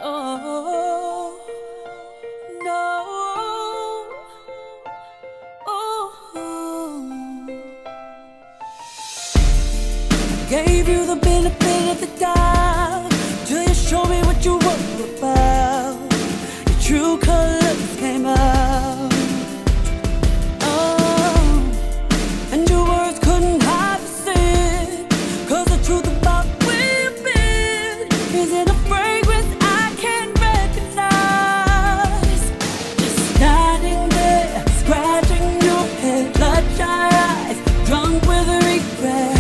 Oh, no. Gave you the benefit of the doubt till you show me what you were about. Your true colors came out. Oh, and your words couldn't hide the sin. 'Cause the truth about where you've been is in a fragrance I can't recognize. Just standing there, scratching your head, bloodshot eyes, drunk with regret.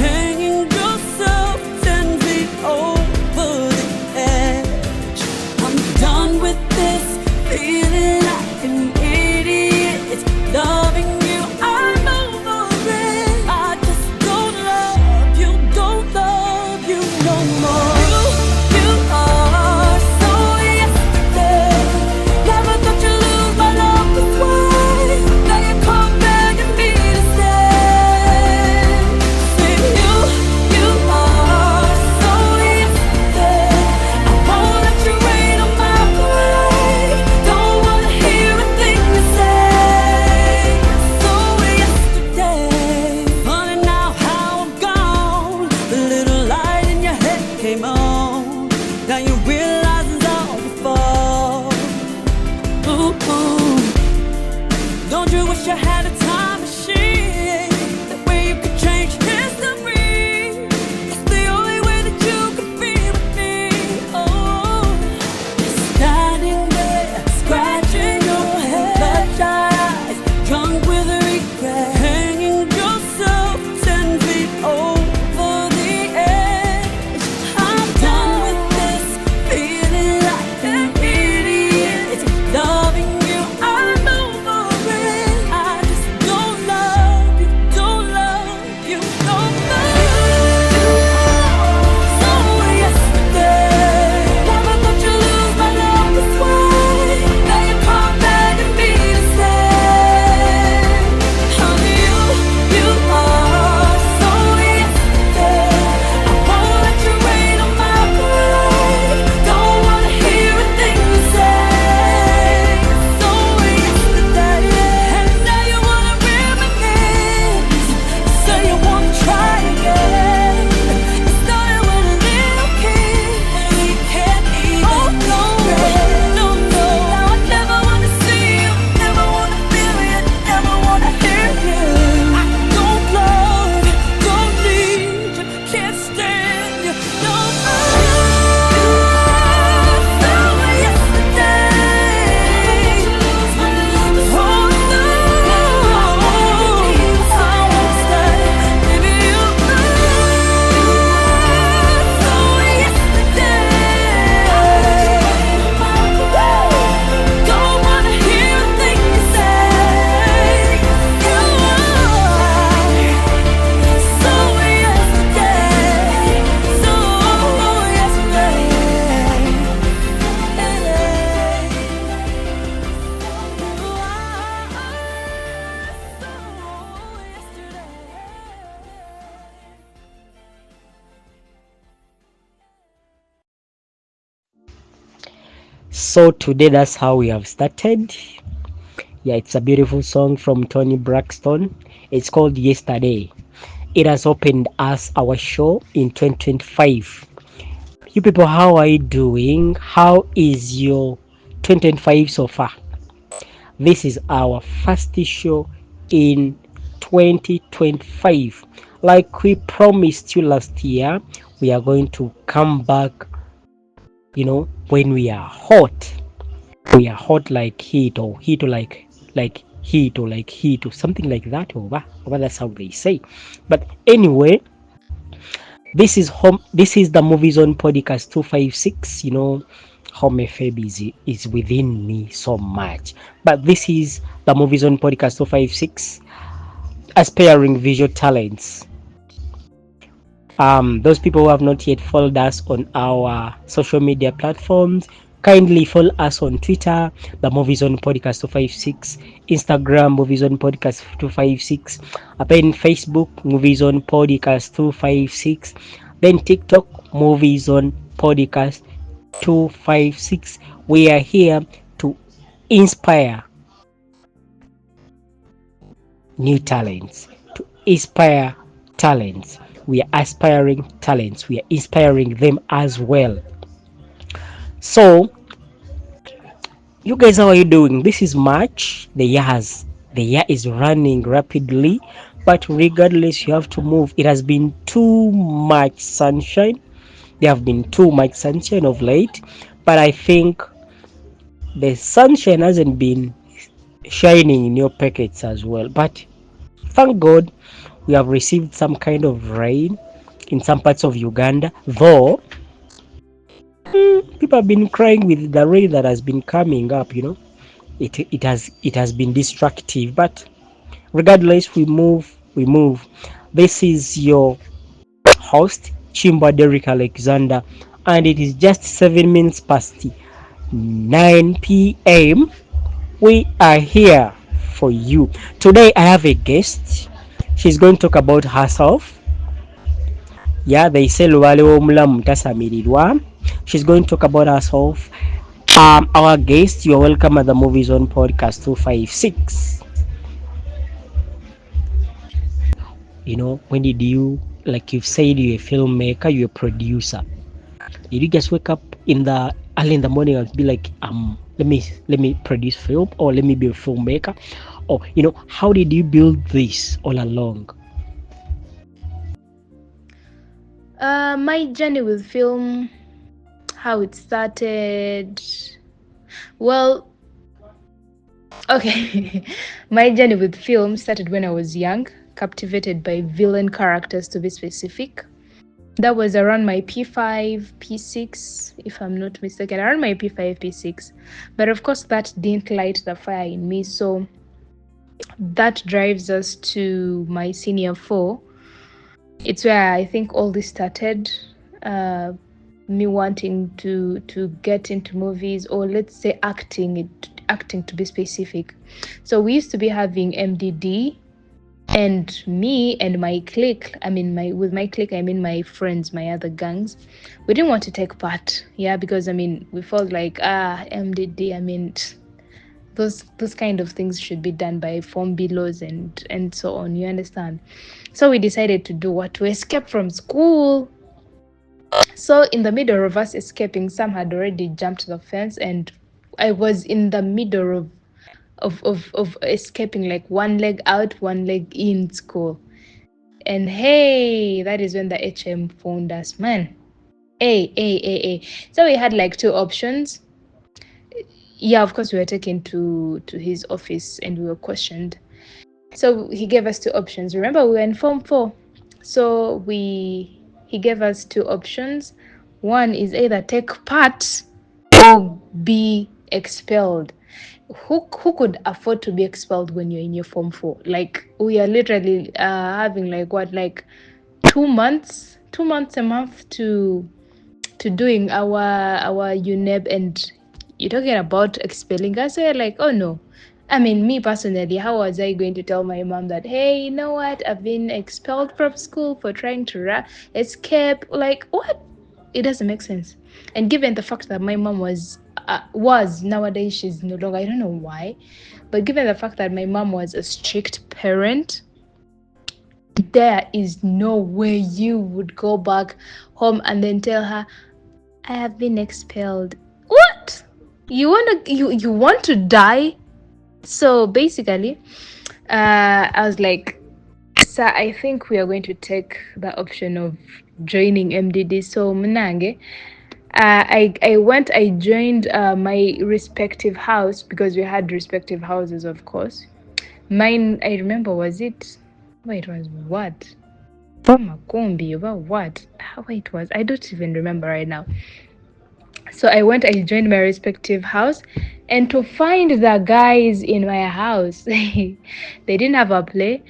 Over the edge, I'm done with this, feeling like an idiot. Loving you, I'm over it. I just don't love you no more. You are so yesterday. Never thought you'd lose my love this way. Now you come begging me to stay. See you are so yesterday. I won't let you rain on my parade. Don't wanna hear a thing you say. So yesterday. Funny now how I'm gone. The little light in your head came on. Now you realize it's all before. Ooh. Don't you wish you had a time machine? That way you could change history. It's the only way that you could be with me. Oh, just standing there, scratching your head, bloodshot eyes, drunk with regret, hanging yourself 10 feet over the edge. I'm done with this, feeling like an idiot. Loving you, I'm over it. I just don't love you no more. So yesterday, never thought you'd lose my love this way. Now you come begging me to stay. Honey, you are so yesterday. I won't let you rain on my parade. Don't wanna hear a thing you say. So yesterday, and now you wanna reminisce. You say you wanna try again. It started with a little kid. We can't even no. Now I never wanna see you, never wanna feel you, never wanna hear you. I don't love you, don't need you, can't stand you no more. So yesterday, oh no, I won't stay. Baby, you so yesterday. Don't wanna hear a thing you say. You are so yesterday. So yesterday. So today that's how we have started. Yeah, it's a beautiful song from Tony Braxton. It's called Yesterday. It has opened us our show in 2025. You people, how are you doing? How is your 2025 so far? This is our first show in 2025. Like we promised you last year, we are going to come back, when we are hot. We are hot like heat, or heat like heat, or like heat, or something like that. Over that's how they say. But anyway, this is the Movie Zone podcast 256. Home FM is within me so much. But this is the Movie Zone podcast 256, aspiring visual talents. Those people who have not yet followed us on our social media platforms, kindly follow us on Twitter, the Movies on Podcast 256, Instagram, Movies on Podcast 256, then Facebook, Movies on Podcast 256, then TikTok, Movies on Podcast 256. We are here to inspire new talents, to inspire talents. We are aspiring talents. We are inspiring them as well. So, you guys, how are you doing? This is March. The year is running rapidly, but regardless, you have to move. It has been too much sunshine. There have been too much sunshine of late, but I think the sunshine hasn't been shining in your pockets as well. But thank God we have received some kind of rain in some parts of Uganda, though people have been crying with the rain that has been coming up, it has been destructive, but regardless, we move. This is your host Chimba Derek Alexander, and it is just 7 minutes past 9 p.m. We are here for you today. I have a guest. She's going to talk about herself. Yeah, they say luwale w'omulamu tasamirirwa. She's going to talk about herself. Our guest, you're welcome at the Movies on Podcast 256. When did you, like you've said, you're a filmmaker, you're a producer? Did you just wake up in the early in the morning and be like, let me produce film, or let me be a filmmaker? Or how did you build this all along? My journey with film, how it started. Well, okay. My journey with film started when I was young, captivated by villain characters to be specific. That was around my P5, P6, if I'm not mistaken, around my P5, P6. But of course, that didn't light the fire in me. So that drives us to my senior four. It's where I think all this started. Uh, Me wanting to get into movies, or let's say acting to be specific. So we used to be having MDD, and me and my clique, I mean my clique I mean my friends, my other gangs, we didn't want to take part. Yeah, because we felt like MDD, those kind of things should be done by form laws and so on, you understand. So we decided to do what, to escape from school. So in the middle of us escaping, some had already jumped the fence, and I was in the middle of escaping, like one leg out, one leg in school. And hey, that is when the HM found us, man. Hey. So we had like two options. Yeah, of course we were taken to his office and we were questioned. So he gave us two options. Remember, we were in Form 4. So he gave us two options. One is either take part or be expelled. Who could afford to be expelled when you're in your Form 4? Like, we are literally having like what, like 2 months, 2 months, a month to doing our UNEB, and you're talking about expelling us. So you're like, oh no. Me personally, how was I going to tell my mom that, hey, you know what, I've been expelled from school for trying to escape? Like, what? It doesn't make sense. And given the fact that my mom was nowadays, she's no longer, I don't know why, but given the fact that my mom was a strict parent, there is no way you would go back home and then tell her, I have been expelled. What? You want to die? So basically, I was like, sir, I think we are going to take the option of joining MDD. So Mnange, I joined my respective house, because we had respective houses, of course. Mine, I remember, was it? Wait, was what? Makombi, about what? How it was? I don't even remember right now. So I joined my respective house, and to find the guys in my house, they didn't have a play.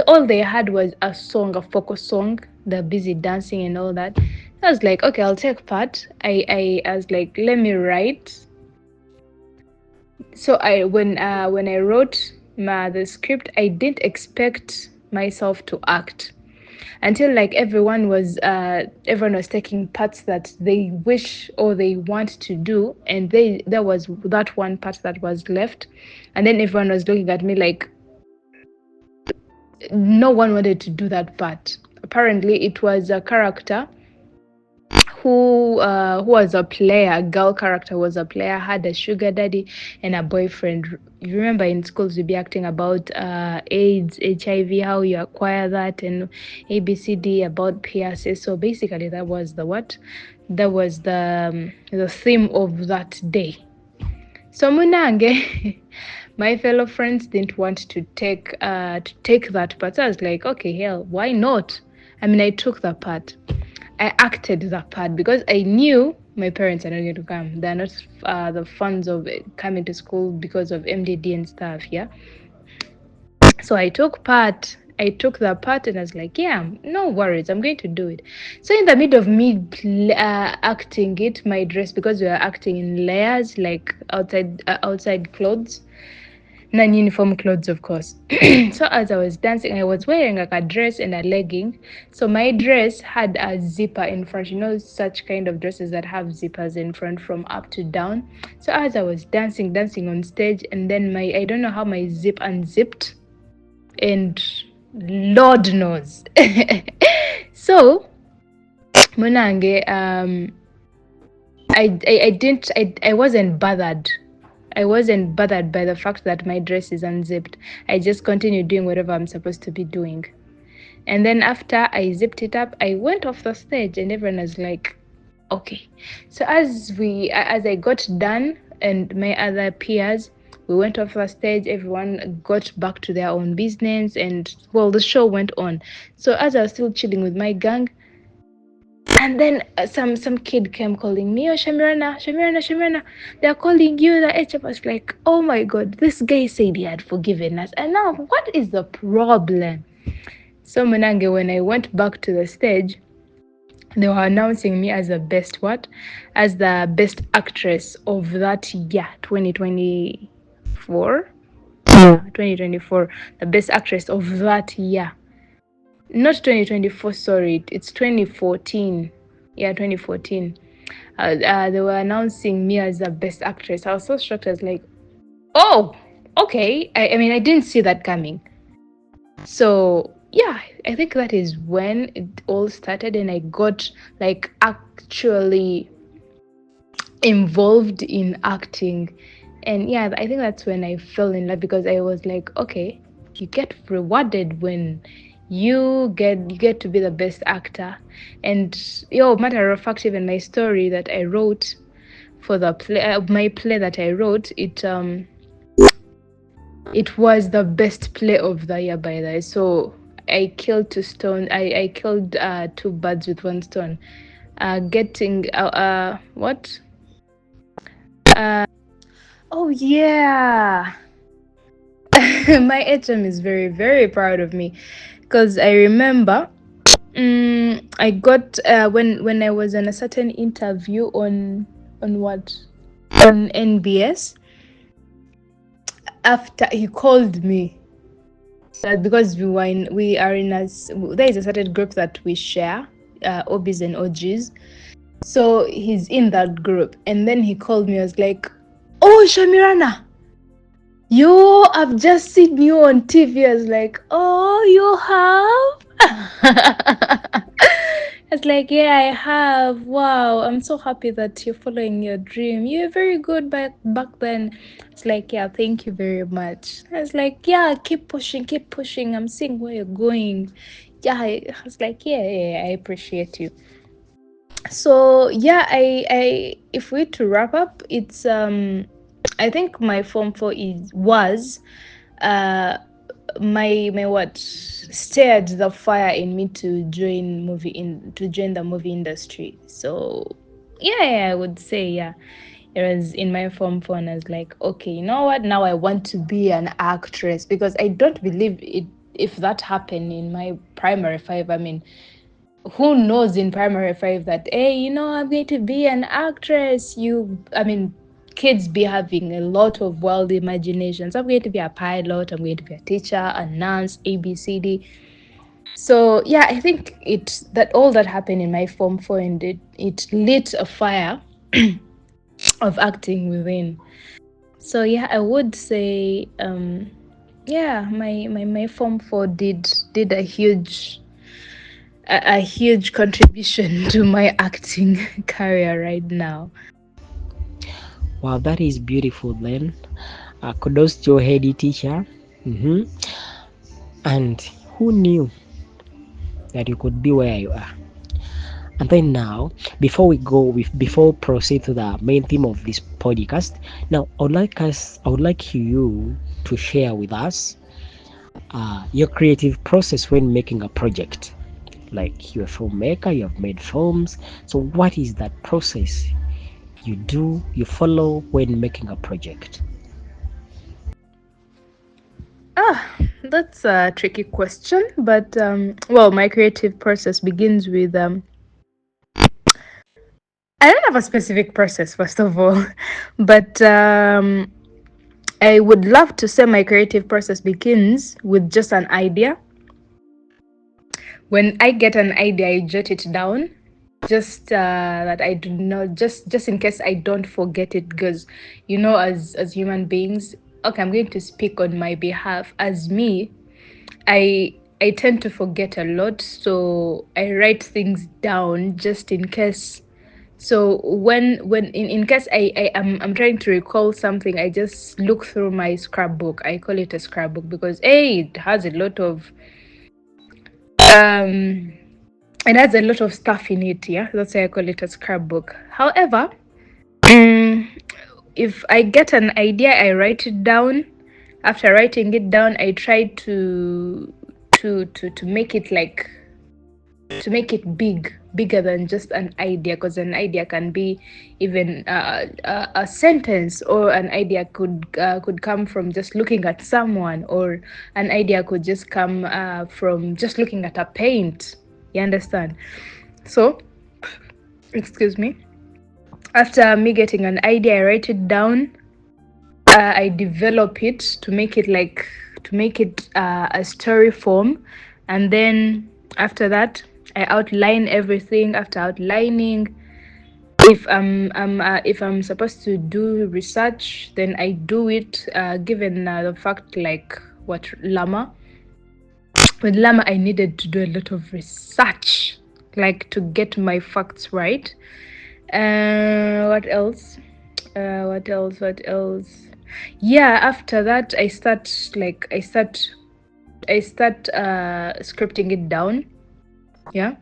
All they had was a song, a focus song. They're busy dancing and all that. I was like, okay, I'll take part. I was like, let me write. So when I wrote the script, I didn't expect myself to act. until like everyone was taking parts that they wish or they want to do, and there was that one part that was left, and then everyone was looking at me like no one wanted to do that part. Apparently it was a character who was a player, a girl character was a player, had a sugar daddy and a boyfriend. You remember in schools we'd be acting about AIDS, HIV, how you acquire that, and ABCD about PSA. So basically that was the what? That was the theme of that day. So Munange, my fellow friends didn't want to take that part. So I was like, okay, hell, why not? I mean, I took that part. I acted that part because I knew my parents are not going to come. They're not the funds of coming to school because of MDD and stuff. Yeah. So I took part. I took that part and I was like, yeah, no worries, I'm going to do it. So in the middle of me acting it, my dress, because we were acting in layers, like outside clothes, non-uniform clothes, of course. So as I was dancing, I was wearing like a dress and a legging. So my dress had a zipper in front, you know, such kind of dresses that have zippers in front from up to down. So as I was dancing on stage, and then my I don't know how my zip unzipped, and Lord knows. So Monange, I wasn't bothered. I wasn't bothered by the fact that my dress is unzipped. I just continued doing whatever I'm supposed to be doing. And then after I zipped it up, I went off the stage and everyone was like, okay. So as I got done and my other peers, we went off the stage, everyone got back to their own business, and well, the show went on. So as I was still chilling with my gang, and then some kid came calling me, oh Shamirah, they're calling you. The HF was like, oh my god, this guy said he had forgiven us, and now what is the problem? So Munange, when I went back to the stage, they were announcing me as the best what? As the best actress of that year, 2024. Yeah, 2024, the best actress of that year. Not 2024, sorry, it's 2014. Yeah, 2014. They were announcing me as the best actress. I was so shocked. I was like, oh, okay. I mean, I didn't see that coming. So yeah, I think that is when it all started, and I got like actually involved in acting. And yeah, I think that's when I fell in love, because I was like, okay, you get rewarded when you get to be the best actor. And matter of fact, even my story that I wrote for the play, my play that I wrote, it was the best play of the year, by the way. So I killed I killed two birds with one stone. Getting what? Oh yeah. My HM is very, very proud of me, because I remember I got when I was in a certain interview on what, on NBS. After he called me, because we are in there is a certain group that we share, OBs and OGs. So he's in that group, and then he called me. I was like, oh Shamirah, I've just seen you on TV. I was like, oh, you have? I was like, yeah, I have. Wow, I'm so happy that you're following your dream. You're very good back then. It's like, yeah, thank you very much. I was like, yeah, keep pushing, keep pushing. I'm seeing where you're going. Yeah, I was like, yeah, I appreciate you. So yeah, I if we to wrap up, it's I think my form 4 was uh my what stirred the fire in me to join the movie industry. So yeah, I would say, yeah, it was in my form 4, and I was like, okay, you know what, now I want to be an actress, because I don't believe it if that happened in my primary 5. I mean, who knows in primary 5 that, hey, I'm going to be an actress? I mean, kids be having a lot of wild imaginations. I'm going to be a pilot, I'm going to be a teacher, a nurse, ABCD. So yeah, I think it that all that happened in my form 4, and it lit a fire of acting within. So yeah, I would say yeah, my form 4 did a huge contribution to my acting career right now. Wow, that is beautiful then. Kudos to your head teacher. hmm And who knew that you could be where you are? And then now, before proceed to the main theme of this podcast, now I would like you to share with us your creative process when making a project. Like you're a filmmaker, you have made films. So what is that process you follow when making a project? Ah, that's a tricky question, but well, my creative process begins with I don't have a specific process, first of all, but I would love to say my creative process begins with just an idea. When I get an idea, I jot it down, just that I do not, just in case I don't forget it, because as human beings, okay, I'm going to speak on my behalf. As me, I tend to forget a lot, so I write things down just in case. So when in case I'm trying to recall something, I just look through my scrapbook. I call it a scrapbook because it has a lot of um it has a lot of stuff in it. Yeah, that's why I call it a scrapbook. However, mm, if I get an idea, I write it down. After writing it down, I try to make it like to make it bigger than just an idea, because an idea can be even a sentence, or an idea could come from just looking at someone, or an idea could just come from just looking at a paint. You understand? So, excuse me. After me getting an idea, I write it down. I develop it to make it a story form, and then after that, I outline everything. After outlining, if I'm supposed to do research, then I do it. Given the fact, like what Lama with Lama, I needed to do a lot of research, like to get my facts right. What else? What else? Yeah, after that I start scripting it down. Yeah.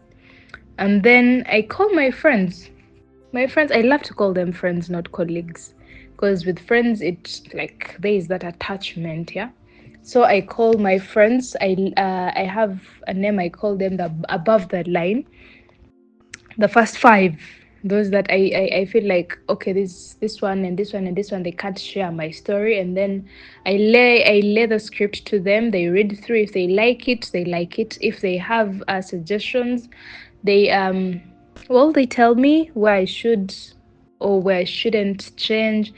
And then I call my friends. My friends, I love to call them friends, not colleagues. Because with friends, it's like there is that attachment, yeah. So I call my friends. I have a name. I call them the above the line, the first five, those that I feel like, okay, this one and this one and this one, they can't share my story. And then I lay the script to them. They read through. If they like it, they like it. If they have suggestions, they well, they tell me where I should or where I shouldn't change.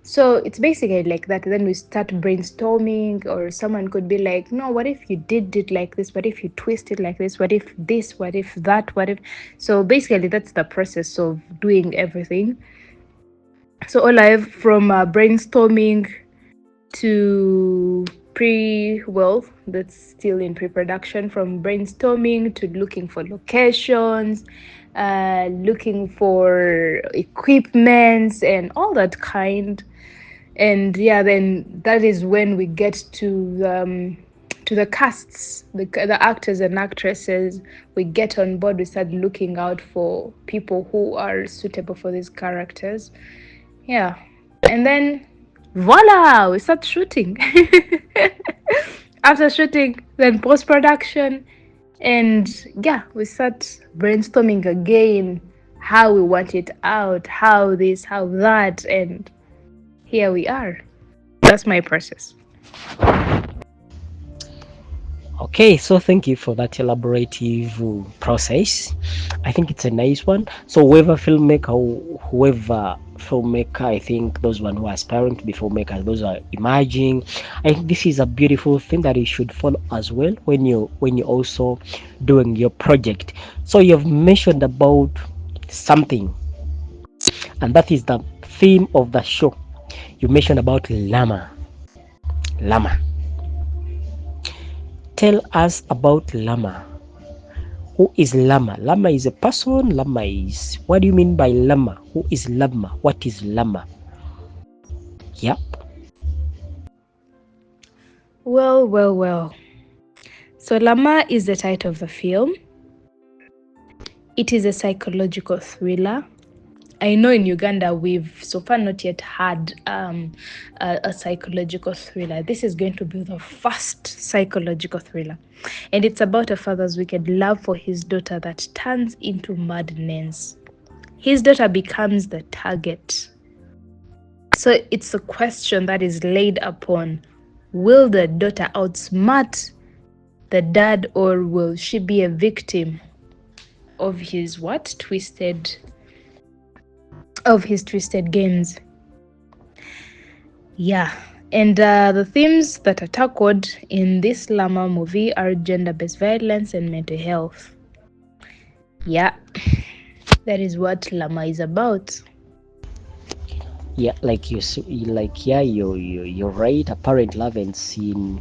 So it's basically like that. Then we start brainstorming, or someone could be like, no, what if you did it like this? What if you twist it like this? What if this? What if that? What if? So basically, that's the process of doing everything. So all I have from brainstorming to well, that's still in pre-production. From brainstorming to looking for locations, looking for equipments and all that kind. And yeah, then that is when we get to the casts, the actors and actresses. We get on board, we start looking out for people who are suitable for these characters. Yeah. And then voila, we start shooting. After shooting, then post production, and yeah, we start brainstorming again, how we want it out, how this, how that, and here we are. That's my process. Okay, so thank you for that elaborative process. I think it's a nice one. So whoever filmmaker, I think those one who are aspiring to be filmmakers, those are emerging. I think this is a beautiful thing that you should follow as well when you also doing your project. So you've mentioned about something, and that is the theme of the show. You mentioned about llama. Llama. Tell us about llama. Who is Lama? Lama is a person. Lama is. What do you mean by Lama? Who is Lama? What is Lama? Yep. Well, well, well. So, Lama is the title of the film. It is a psychological thriller. I know in Uganda we've so far not yet had a psychological thriller. This is going to be the first psychological thriller. And it's about a father's wicked love for his daughter that turns into madness. His daughter becomes the target. So it's a question that is laid upon, will the daughter outsmart the dad, or will she be a victim of his what? Twisted games. Yeah. And the themes that are tackled in this Lama movie are gender based violence and mental health. Yeah, that is what Lama is about. Yeah, like like yeah, you're right. Apparently, I haven't seen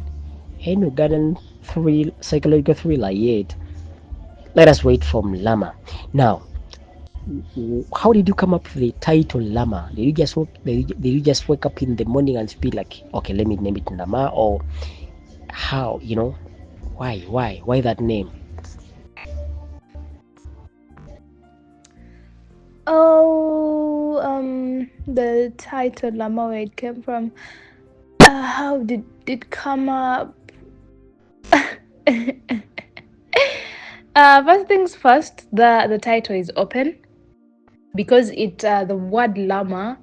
any Ugandan psychological thriller yet. Let us wait from Lama. Now, how did you come up with the title Lama? Did you just wake up in the morning and be like, okay, let me name it Lama, or how? Why that name? Oh, the title Lama, where it came from. How did it come up? First things first, the title is open because the word Lama,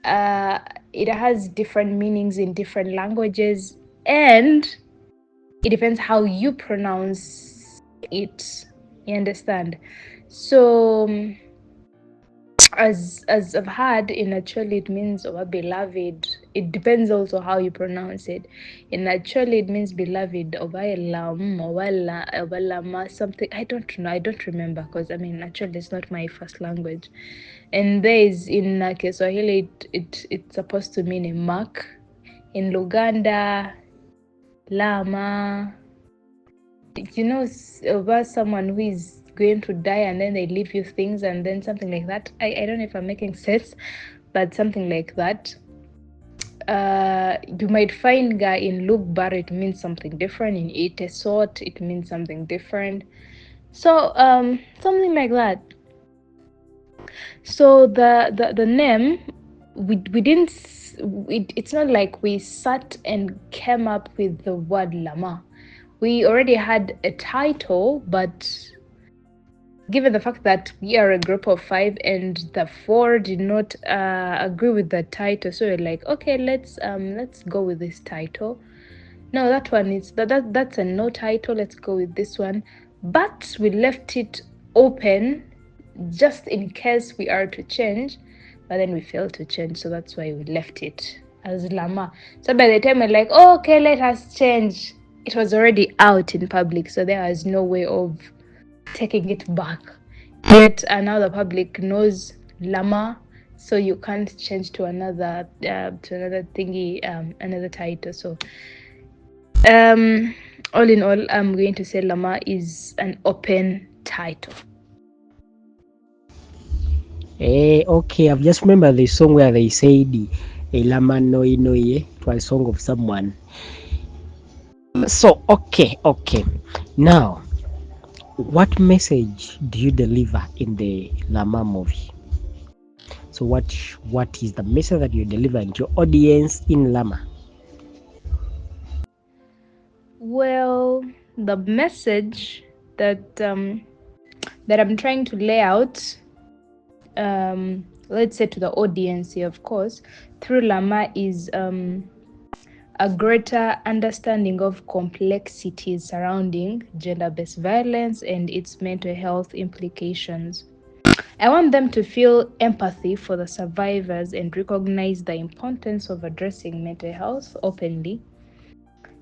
uh, it has different meanings in different languages, and it depends how you pronounce it. You understand? So, as I've had, in actually it means our beloved. It depends also how you pronounce it. In actually it means beloved, Obalama, something. I don't know. I don't remember because I mean actually it's not my first language. And there is in Kiswahili it's supposed to mean a mark. In Luganda, Lama, about someone who is going to die and then they leave you things and then something like that. I don't know if I'm making sense, but something like that. You might find guy in look bar it means something different, in ite sort it means something different. So something like that. So the name, we didn't it's not like we sat and came up with the word Lama. We already had a title, but given the fact that we are a group of 5 and the 4 did not agree with the title, so we're like, okay, let's go with this title. No, that one is that's a no title, let's go with this one. But we left it open just in case we are to change, but then we failed to change, so that's why we left it as Lama. So by the time we're like, oh, okay, let us change, it was already out in public, so there was no way of taking it back. Yet now the public knows Lama, so you can't change to another thingy, another title. So all in all, I'm going to say Lama is an open title. Okay, I've just remembered the song where they said, Lama Noi Noi, it was a song of someone. So, okay. Now, what message do you deliver in the Lama movie? So, what is the message that you deliver to your audience in Lama? Well, the message that I'm trying to lay out, let's say to the audience here, of course, through Lama is a greater understanding of complexities surrounding gender based violence and its mental health implications. I want them to feel empathy for the survivors and recognize the importance of addressing mental health openly.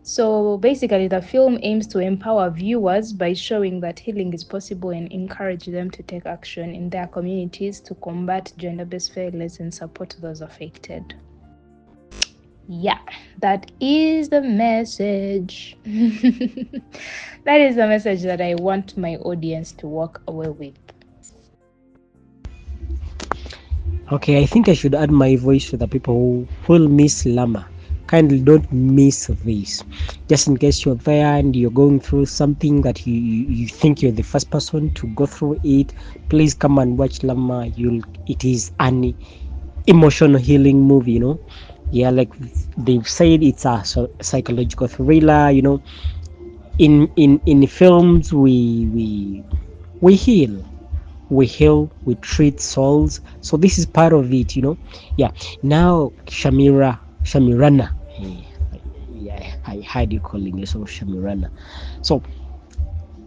So basically, the film aims to empower viewers by showing that healing is possible and encourage them to take action in their communities to combat gender based violence and support those affected. Yeah, that is the message. That is the message that I want my audience to walk away with. Okay, I think I should add my voice to the people who will miss Lama. Kindly don't miss this. Just in case you're there and you're going through something that you think you're the first person to go through it, please come and watch Lama. It is an emotional healing movie, Yeah, like they've said, it's a psychological thriller, In films, we heal, we treat souls. So this is part of it. Yeah. Now, Shamirana. Yeah, I heard you calling yourself Shamirana. So,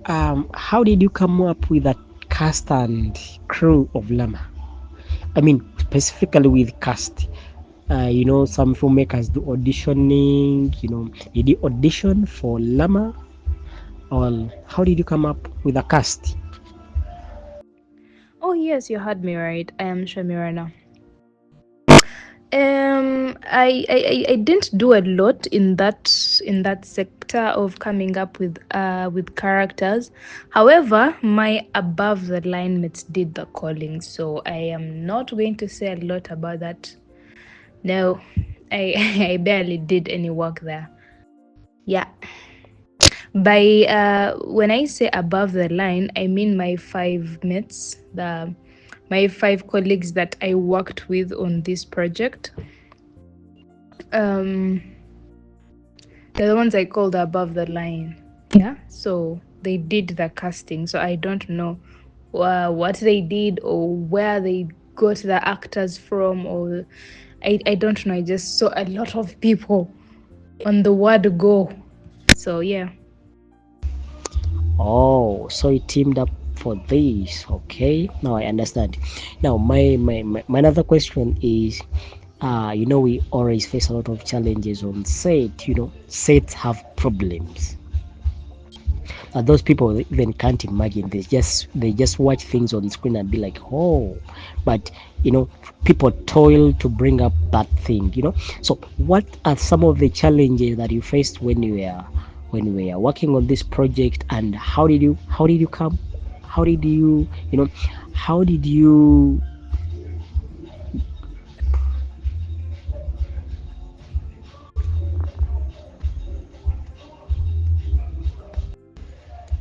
how did you come up with that cast and crew of Lama? I mean, specifically with cast. Some filmmakers do auditioning. Did you audition for Lama, or how did you come up with a cast? Oh, yes, you heard me right. I am Shamirah. I didn't do a lot in that sector of coming up with characters. However, my above the line mates did the calling, so I am not going to say a lot about that. No, I I barely did any work there. Yeah. By when I say above the line, I mean my five mates, the my five colleagues that I worked with on this project. Um, they're the ones I called above the line. Yeah. So they did the casting. So I don't know what they did or where they got the actors from, or I don't know. I just saw a lot of people on the word go. So yeah. Oh, so you teamed up for this. Okay, now I understand. Now, my another question is, we always face a lot of challenges on set. Sets have problems. Those people even can't imagine. They just watch things on screen and be like, oh, but you know, people toil to bring up that thing. So, what are some of the challenges that you faced when you were working on this project, and how did you come? How did you know? How did you?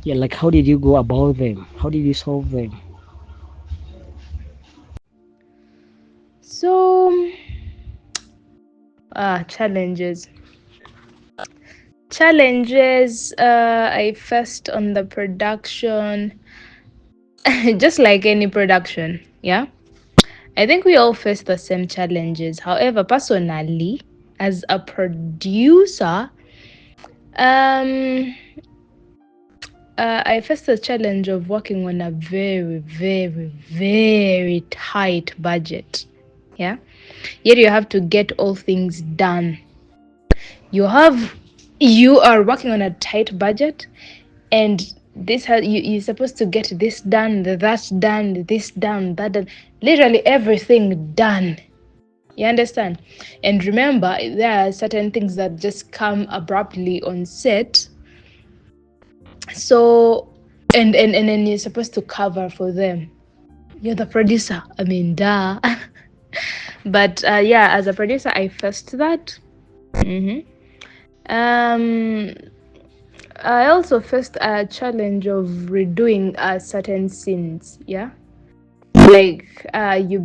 Yeah, like how did you go about them? How did you solve them? So challenges. Challenges I faced on the production, just like any production, yeah. I think we all face the same challenges. However, personally, as a producer, um, I faced the challenge of working on a very, very, very tight budget. Yeah. Yet you have to get all things done. You have, you are working on a tight budget, and you're supposed to get this done, that done, this done, that done, literally everything done. You understand? And remember, there are certain things that just come abruptly on set. So, and then you're supposed to cover for them. You're the producer. I mean, duh. But yeah, as a producer, I faced that. hmm Um, I also faced a challenge of redoing certain scenes. Yeah, like you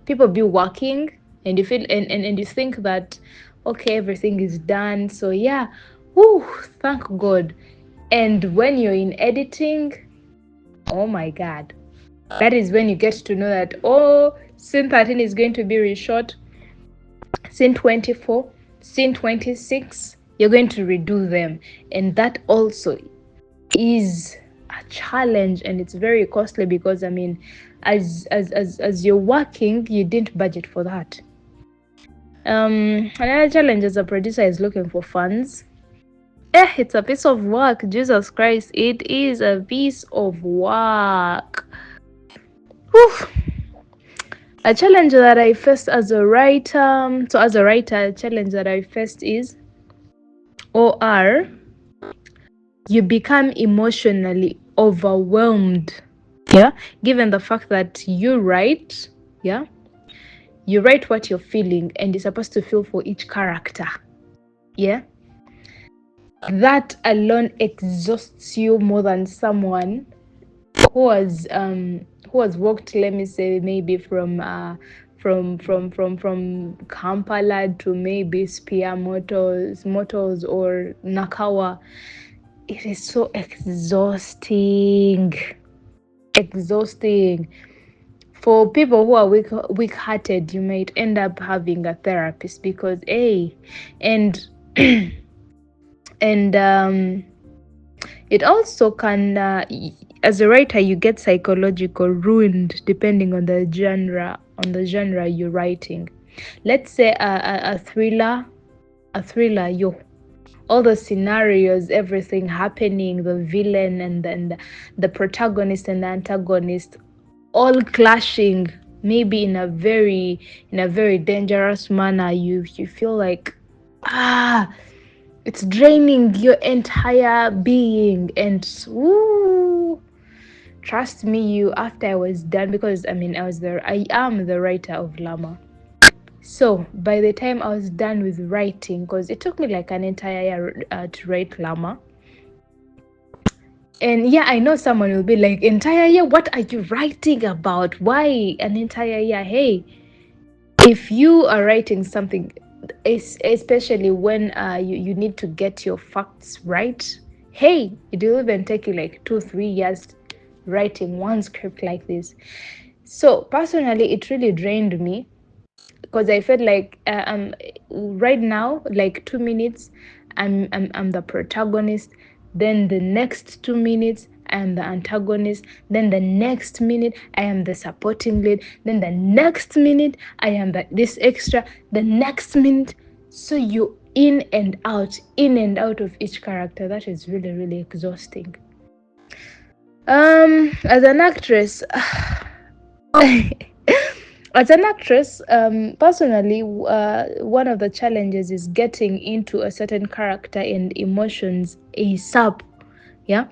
people be working, and you feel and you think that okay, everything is done. So yeah, whoo, thank God. And when you're in editing, oh my God, that is when you get to know that, oh, scene 13 is going to be reshot. Scene 24, scene 26, you're going to redo them. And that also is a challenge, and it's very costly because, I mean, as you're working, you didn't budget for that. Another challenge as a producer is looking for funds. It's a piece of work. Jesus Christ, it is a piece of work. Whew. A challenge that I faced as a writer, so as a writer, a challenge that I faced is, or are, you become emotionally overwhelmed. Yeah, given the fact that you write, yeah, you write what you're feeling and you're supposed to feel for each character. Yeah, that alone exhausts you more than someone who has walked, let me say, maybe from Kampala to maybe Spear Motors or Nakawa. It is so exhausting. For people who are weak-hearted, you might end up having a therapist because and and it also can, as a writer, you get psychological ruined depending on the genre you're writing. Let's say a thriller, yo, all the scenarios, everything happening, the villain and then the protagonist and the antagonist all clashing, maybe in a very dangerous manner. You feel like, it's draining your entire being. And ooh, trust me, you after I was done, because I mean, I am the writer of Lama. So by the time I was done with writing, because it took me like an entire year to write Lama. And yeah, I know someone will be like, entire year, what are you writing about? Why an entire year? Hey, if you are writing something, especially when you need to get your facts right, hey, it will even take you like 2-3 years writing one script like this. So personally, it really drained me because I felt like, right now, like 2 minutes, I'm the protagonist. Then the next 2 minutes, I am the antagonist. Then the next minute, I am the supporting lead. Then the next minute, I am this extra. The next minute, so you in and out of each character. That is really, really exhausting. As an actress, personally, one of the challenges is getting into a certain character and emotions ASAP. Yeah.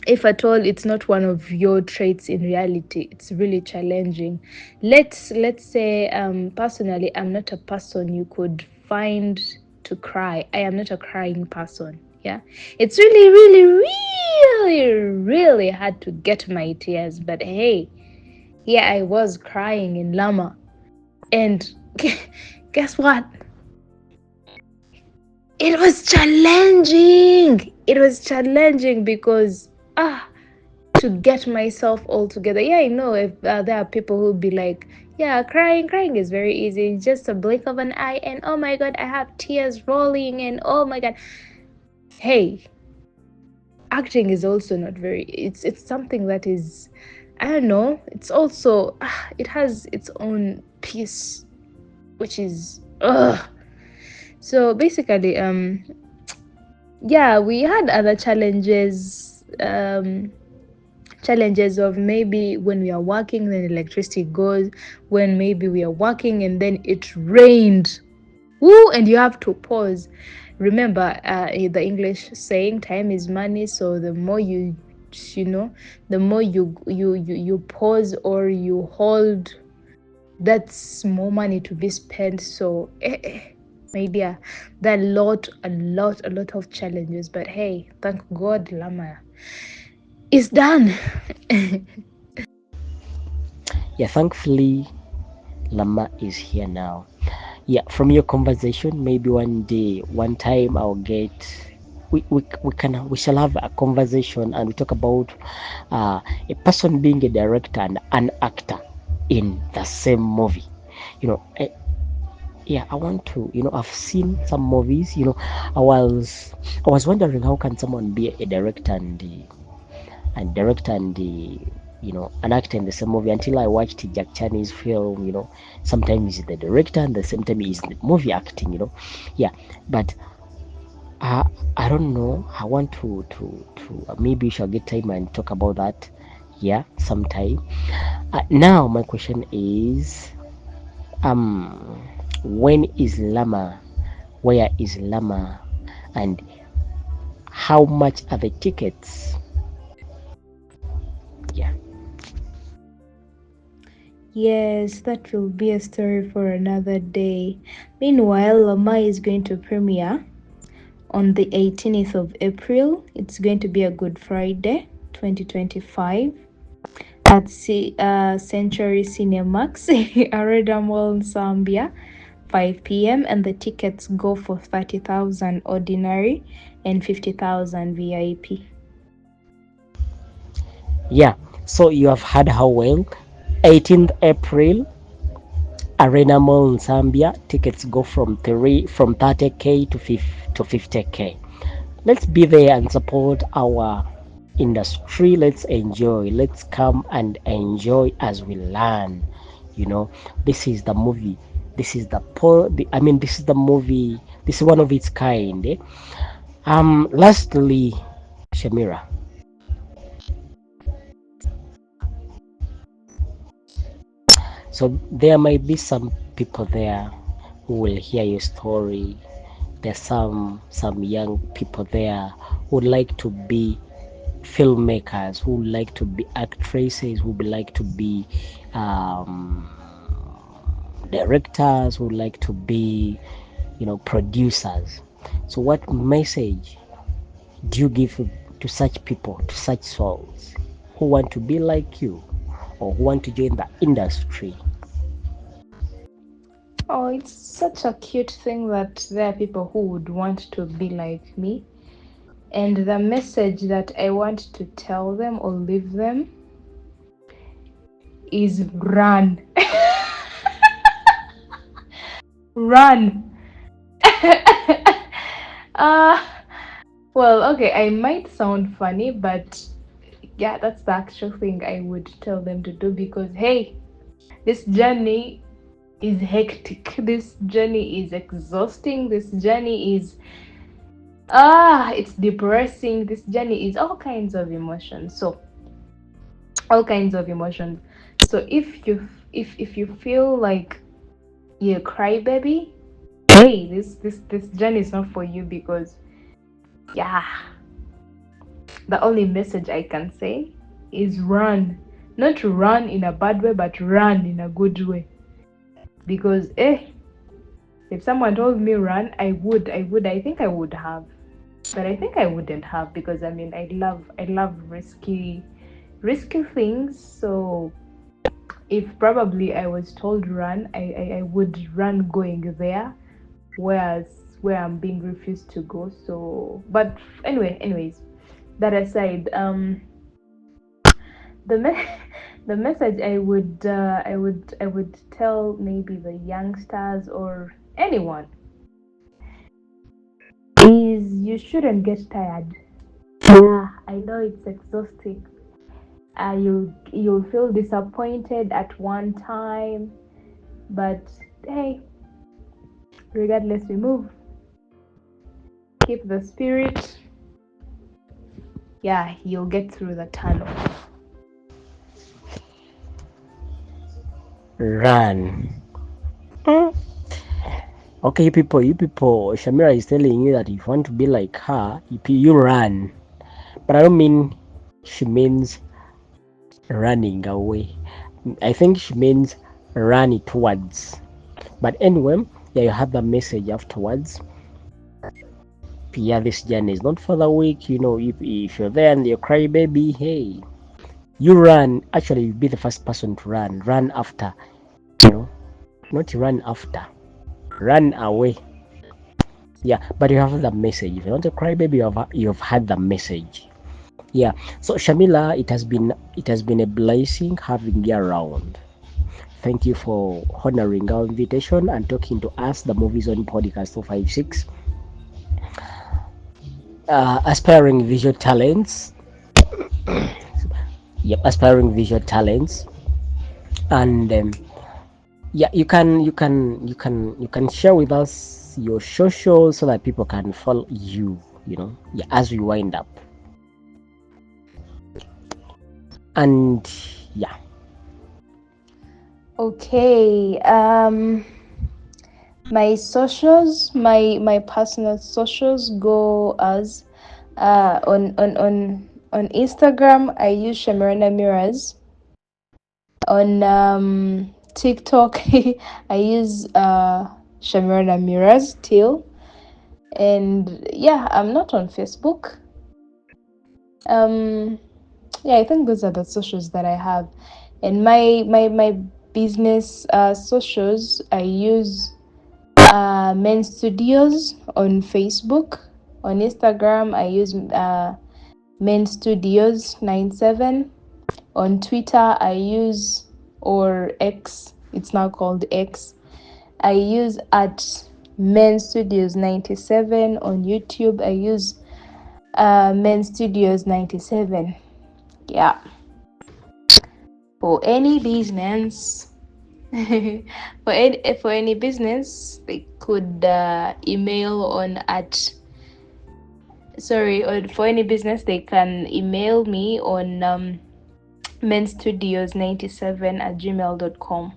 If at all it's not one of your traits in reality, it's really challenging. Let's say, personally, I'm not a person you could find to cry. I am not a crying person. Yeah. It's really, really, really, really hard to get my tears. But hey, here I was crying in Lama. And guess what? It was challenging. It was challenging because, to get myself all together. Yeah, I know if there are people who'll be like, yeah, crying is very easy. Just a blink of an eye, and oh my god, I have tears rolling, and oh my god. Hey, acting is also not very. It's something that is, I don't know. It's also, it has its own piece, which is So basically, yeah, we had other challenges of maybe when we are working, then electricity goes, when maybe we are working and then it rained. Woo, and you have to pause. Remember, the English saying, time is money. So the more the more you pause or you hold, that's more money to be spent. So my dear, there are a lot of challenges, but hey, thank God Lama is done. Yeah, thankfully, Lama is here now. Yeah, from your conversation, maybe one day, one time, I'll get. We shall have a conversation and we talk about a person being a director and an actor in the same movie. You know, yeah, I want to, I've seen some movies, I was I was wondering how can someone be a director and an actor in the same movie until I watched Jack Chan's film. Sometimes he's the director and the same time he's the movie acting. Yeah, but I I don't know. I want to maybe we shall get time and talk about that. Yeah, sometime. Now my question is, um, when is Lama? Where is Lama? And how much are the tickets? Yeah. Yes, that will be a story for another day. Meanwhile, Lama is going to premiere on the 18th of April. It's going to be a Good Friday, 2025, at Century Cinemax, Areda Mall, Zambia, 5 p.m. And the tickets go for 30,000 ordinary and 50,000 VIP. Yeah. So you have heard how well. 18th April, Arena Mall in Zambia. Tickets go from 30K to 50K. Let's be there and support our industry. Let's enjoy. Let's come and enjoy as we learn. You know, this is the movie. This is I mean, this is the movie. This is one of its kind. Eh? Lastly, Shamira. So there might be some people there who will hear your story. There's some young people there who would like to be filmmakers, who would like to be actresses, who would like to be um, directors, who would like to be, producers. So what message do you give to such people, to such souls who want to be like you or who want to join the industry? Oh, it's such a cute thing that there are people who would want to be like me. And the message that I want to tell them or leave them is run. Run. uh well, okay, I might sound funny, but yeah, that's the actual thing I would tell them to do because hey, this journey is hectic. This journey is exhausting. This journey is it's depressing. This journey is all kinds of emotions. So all kinds of emotions. So if you feel like you're a crybaby, hey, this journey is not for you because yeah, the only message I can say is run. Not run in a bad way, but run in a good way. Because if someone told me run, I think I would have. But I think I wouldn't have because I mean I love risky things. So if probably I was told run, I would run going there, whereas where I'm being refused to go. So but anyways, that aside, the the message I would tell maybe the youngsters or anyone is you shouldn't get tired. Yeah, I know it's exhausting. You'll feel disappointed at one time, but hey, regardless, we move. Keep the spirit. Yeah, you'll get through the tunnel. Run. Okay, you people, Shamira is telling you that if you want to be like her, you run. But I don't mean she means running away. I think she means run towards. But anyway, yeah, you have the message afterwards. Yeah, this journey is not for the weak. If you're there and you cry, baby, hey, you run. Actually, you be the first person to run. Run after, you know, not run after, run away. Yeah, but you have the message. If you want to cry, baby, you've had the message. Yeah. So Shamila, it has been a blessing having you around. Thank you for honoring our invitation and talking to us, the Movies on Podcast 256. Aspiring visual talents. Yep, aspiring visual talents. And yeah, you can share with us your social so that people can follow you, yeah, as we wind up. And yeah. Okay. My socials, my personal socials go as on Instagram I use Shamirah Mirrors. On TikTok I use Shamirah Mirrors still. And yeah, I'm not on Facebook. Um yeah, I think those are the socials that I have. And my business socials I use Men Studios on Facebook. On Instagram, I use Men Studios 97. On Twitter, I use, or X, it's now called X, I use at Men Studios 97. On YouTube, I use Men Studios 97. Yeah, for any business. For any business, they could email on at sorry, or for any business they can email me on menstudios97 at gmail.com.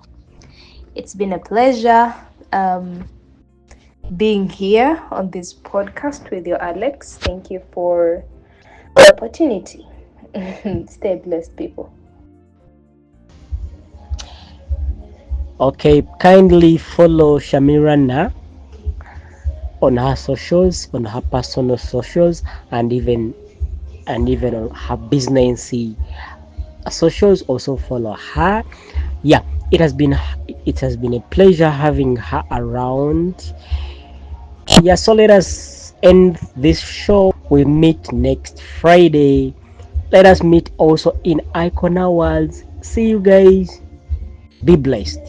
It's been a pleasure being here on this podcast with you, Alex. Thank you for the opportunity. Stay blessed, people. Okay, kindly follow Shamira na on her socials, on her personal socials, and even on her business socials. Also follow her. Yeah, it has been it has been a pleasure having her around. Yeah, so let us end this show. We meet next Friday. Let us meet also in Icona Worlds. See you guys. Be blessed.